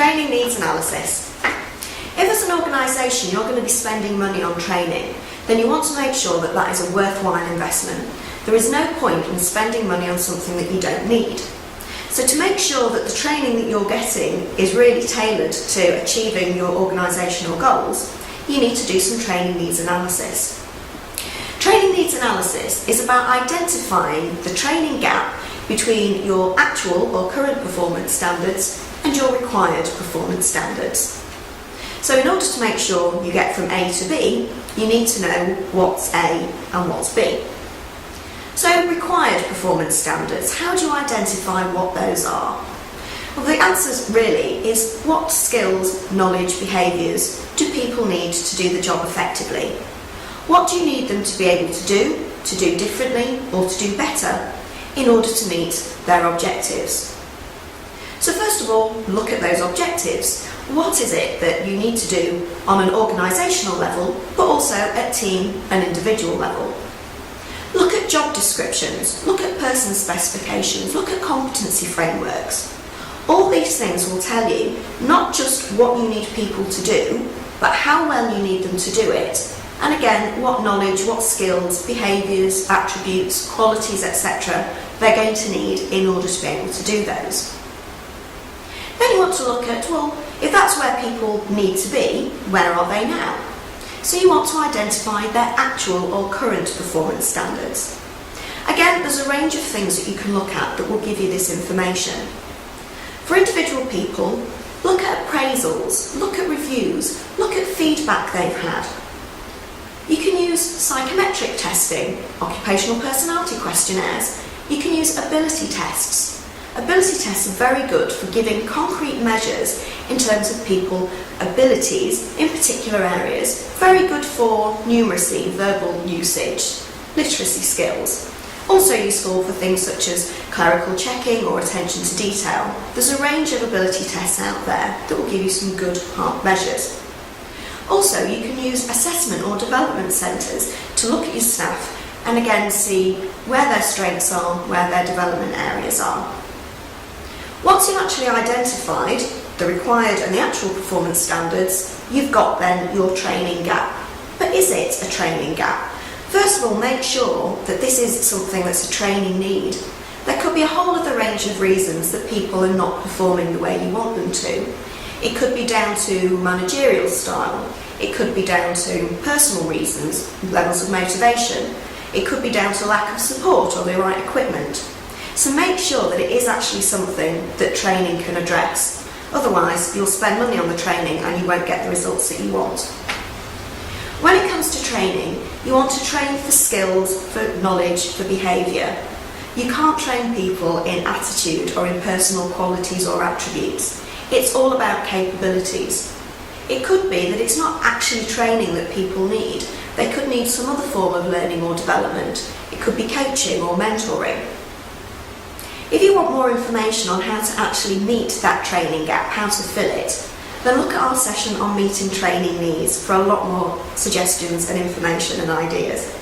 Training needs analysis. If as an organisation you're going to be spending money on training, then you want to make sure that that is a worthwhile investment. There is no point in spending money on something that you don't need. So to make sure that the training that you're getting is really tailored to achieving your organisational goals, you need to do some training needs analysis. Training needs analysis is about identifying the training gap between your actual or current performance standards and your required performance standards. So in order to make sure you get from A to B, you need to know what's A and what's B. So required performance standards, how do you identify what those are? Well, the answer really is what skills, knowledge, behaviours do people need to do the job effectively? What do you need them to be able to do differently or to do better in order to meet their objectives? So first of all, look at those objectives. What is it that you need to do on an organisational level, but also at team and individual level? Look at job descriptions, look at person specifications, look at competency frameworks. All these things will tell you not just what you need people to do, but how well you need them to do it, and again, what knowledge, what skills, behaviours, attributes, qualities, etc. they're going to need in order to be able to do those. Then you want to look at, well, if that's where people need to be, where are they now? So you want to identify their actual or current performance standards. Again, there's a range of things that you can look at that will give you this information. For individual people, look at appraisals, look at reviews, look at feedback they've had. You can use psychometric testing, occupational personality questionnaires. You can use ability tests. Ability tests are very good for giving concrete measures in terms of people's abilities in particular areas. Very good for numeracy, verbal usage, literacy skills. Also useful for things such as clerical checking or attention to detail. There's a range of ability tests out there that will give you some good hard measures. Also, you can use assessment or development centres to look at your staff and again see where their strengths are, where their development areas are. Once you've actually identified the required and the actual performance standards, you've got then your training gap. But is it a training gap? First of all, make sure that this is something that's a training need. There could be a whole other range of reasons that people are not performing the way you want them to. It could be down to managerial style. It could be down to personal reasons, levels of motivation. It could be down to lack of support or the right equipment. So make sure that it is actually something that training can address. Otherwise, you'll spend money on the training and you won't get the results that you want. When it comes to training, you want to train for skills, for knowledge, for behaviour. You can't train people in attitude or in personal qualities or attributes. It's all about capabilities. It could be that it's not actually training that people need. They could need some other form of learning or development. It could be coaching or mentoring. If you want more information on how to actually meet that training gap, how to fill it, then look at our session on meeting training needs for a lot more suggestions and information and ideas.